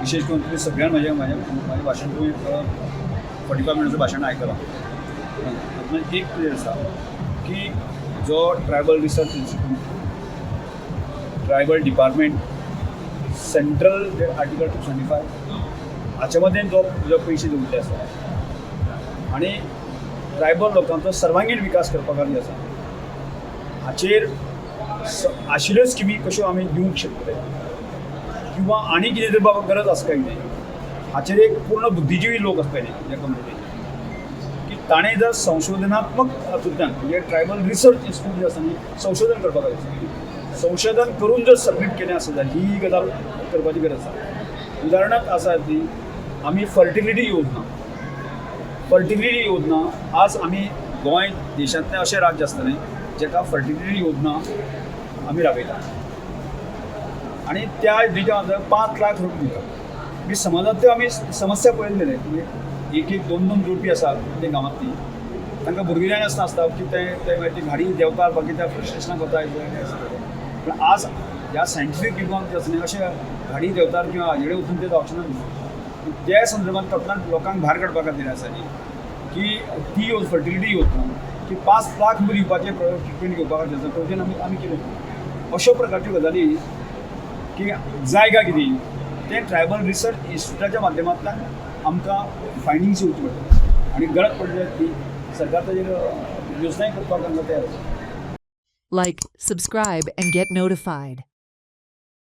विशेष करून तुम्ही सगळ्यांना माझ्या भाषण तुम्ही 45 मिनिटाचं भाषण आयकलां. तातूंतल्यान एक क्लियर आसा की जो tribal research institute, tribal department, central article 275 हाचे मदें जो पयशे दिवचे आसा आनी ट्रायबल लोकांचो सर्वांगीण विकास करपा खातीर आसा हाचेर आशिल्ल्यो स्किमी कश्यो आमी दिवंक शकतले किंवा आनी कितें तरी बाबा गरज आसा काय कितें हाचेर एक पूर्ण बुद्धिजीवी लोक आसतले ह्या कंपनीन की ताणें जर संशोधनात्मक हातूंतल्यान म्हणजे ट्रायबल रिसर्च इन्स्टिट्यूट जे आसा न्ही संशोधन करपाक जाय. संशोधन करून जर सबमीट केलें आसत जाल्यार ही गजाल करपाची गरज आसा. उदाहरणार्थ आसा ती आमी फर्टिलिटी योजना आज आमी गोंय देशांतलें अशें राज्य आसतलें जेका फर्टिलिटी योजना आमी राबयता आनी त्या हेच्या खातीर 5 लाख रुपया दितात. मी समाजात त्यो आमी समस्या पळयलेले म्हणजे एक 2 जोडपी आसा ते गांवांतली तांकां भुरगीं जाय नासता की ते मागीर ती घाडी देंवतात बाकी त्या फ्रस्ट्रेशनाक वता. पण आज ह्या सायंटिफीक युगांत जे आसा न्ही अशें घाडी देंवतात किंवा हाजेडे वचून ते जावचें ना. त्या संदर्भात तातूंतल्यान लोकांक भायर काडपा खातीर आसा न्ही की ती फर्टिलिटी योजना की 5 लाख रुपया दिवपाचे ट्रिटमेंट घेवपा खातीर आसा. थंयच्यान आमी केलें अश्यो प्रकारच्यो गजाली की जायगा कितें तें ट्रायबल रिसर्च इन्स्टिट्यूटाच्या माध्यमांतल्यान आमकां फायंडिंग्स येवची पडटा आनी गरज पडली ती सरकार ताजेर योजनाय करपाक आमकां तयार आसा. Like, subscribe, and get notified.